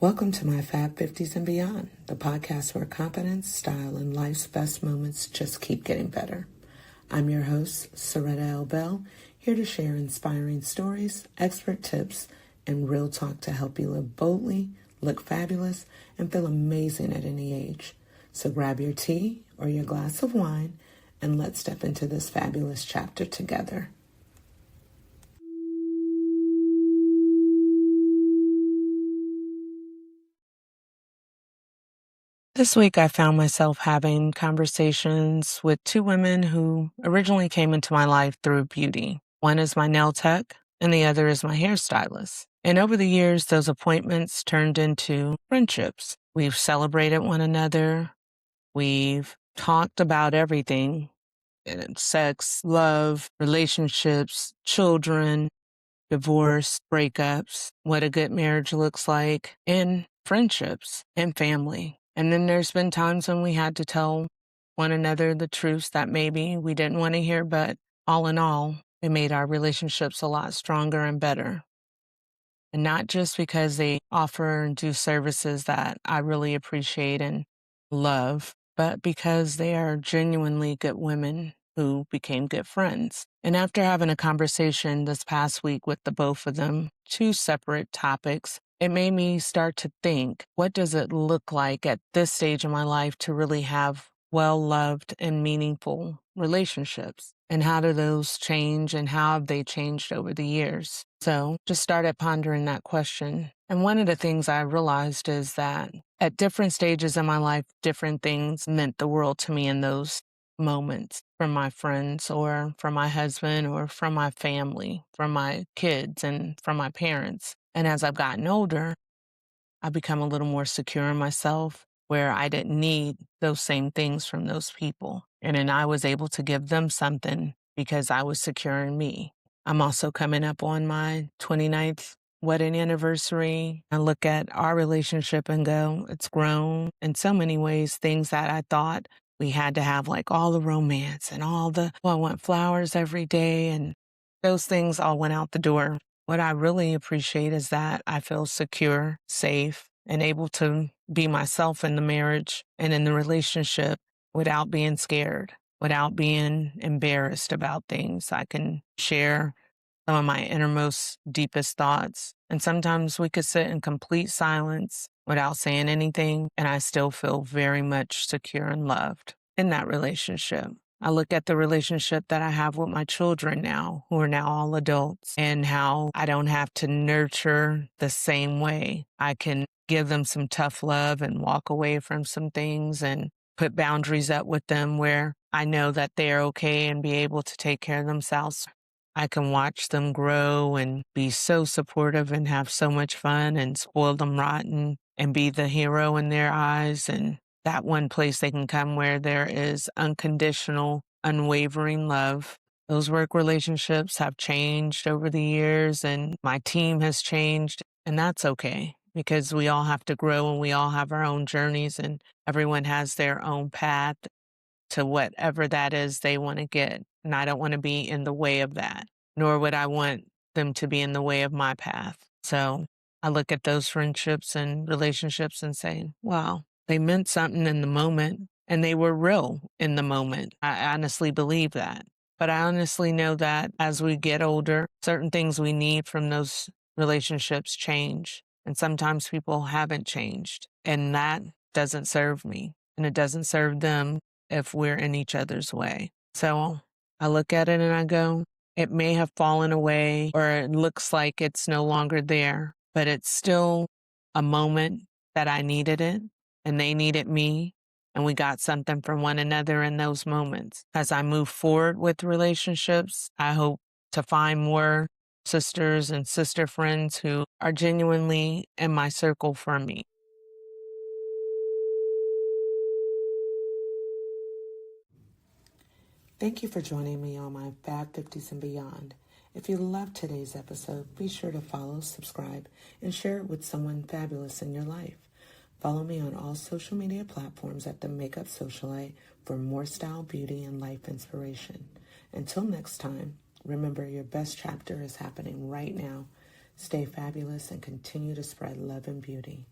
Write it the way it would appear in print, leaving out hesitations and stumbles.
Welcome to my Fab 50s and Beyond, the podcast where confidence, style, and life's best moments just keep getting better. I'm your host, Soretta L. Bell, here to share inspiring stories, expert tips, and real talk to help you live boldly, look fabulous, and feel amazing at any age. So grab your tea or your glass of wine, and let's step into this fabulous chapter together. This week, I found myself having conversations with two women who originally came into my life through beauty. One is my nail tech, and the other is my hairstylist. And over the years, those appointments turned into friendships. We've celebrated one another. We've talked about everything: sex, love, relationships, children, divorce, breakups, what a good marriage looks like, and friendships and family. And then there's been times when we had to tell one another the truths that maybe we didn't want to hear, but all in all, it made our relationships a lot stronger and better. And not just because they offer and do services that I really appreciate and love, but because they are genuinely good women who became good friends. And after having a conversation this past week with the both of them, two separate topics, it made me start to think, what does it look like at this stage of my life to really have well-loved and meaningful relationships? And how do those change, and how have they changed over the years? So just started pondering that question. And one of the things I realized is that at different stages in my life, different things meant the world to me in those moments, from my friends or from my husband or from my family, from my kids and from my parents. And as I've gotten older, I've become a little more secure in myself, where I didn't need those same things from those people. And then I was able to give them something because I was secure in me. I'm also coming up on my 29th wedding anniversary. I look at our relationship and go, it's grown in so many ways. Things that I thought we had to have, like all the romance and I want flowers every day. And those things all went out the door. What I really appreciate is that I feel secure, safe, and able to be myself in the marriage and in the relationship without being scared, without being embarrassed about things. I can share some of my innermost, deepest thoughts. And sometimes we could sit in complete silence without saying anything, and I still feel very much secure and loved in that relationship. I look at the relationship that I have with my children now, who are now all adults, and how I don't have to nurture the same way. I can give them some tough love and walk away from some things and put boundaries up with them where I know that they're okay and be able to take care of themselves. I can watch them grow and be so supportive and have so much fun and spoil them rotten and be the hero in their eyes, and that one place they can come where there is unconditional, unwavering love. Those work relationships have changed over the years, and my team has changed, and that's okay because we all have to grow and we all have our own journeys, and everyone has their own path to whatever that is they want to get. And I don't want to be in the way of that, nor would I want them to be in the way of my path. So I look at those friendships and relationships and say, wow, they meant something in the moment, and they were real in the moment. I honestly believe that. But I honestly know that as we get older, certain things we need from those relationships change. And sometimes people haven't changed, and that doesn't serve me, and it doesn't serve them if we're in each other's way. So I look at it and I go, it may have fallen away or it looks like it's no longer there, but it's still a moment that I needed it and they needed me. And we got something from one another in those moments. As I move forward with relationships, I hope to find more sisters and sister friends who are genuinely in my circle for me. Thank you for joining me on my Fab 50s and Beyond. If you loved today's episode, be sure to follow, subscribe, and share it with someone fabulous in your life. Follow me on all social media platforms at The Makeup Socialite for more style, beauty, and life inspiration. Until next time, remember your best chapter is happening right now. Stay fabulous and continue to spread love and beauty.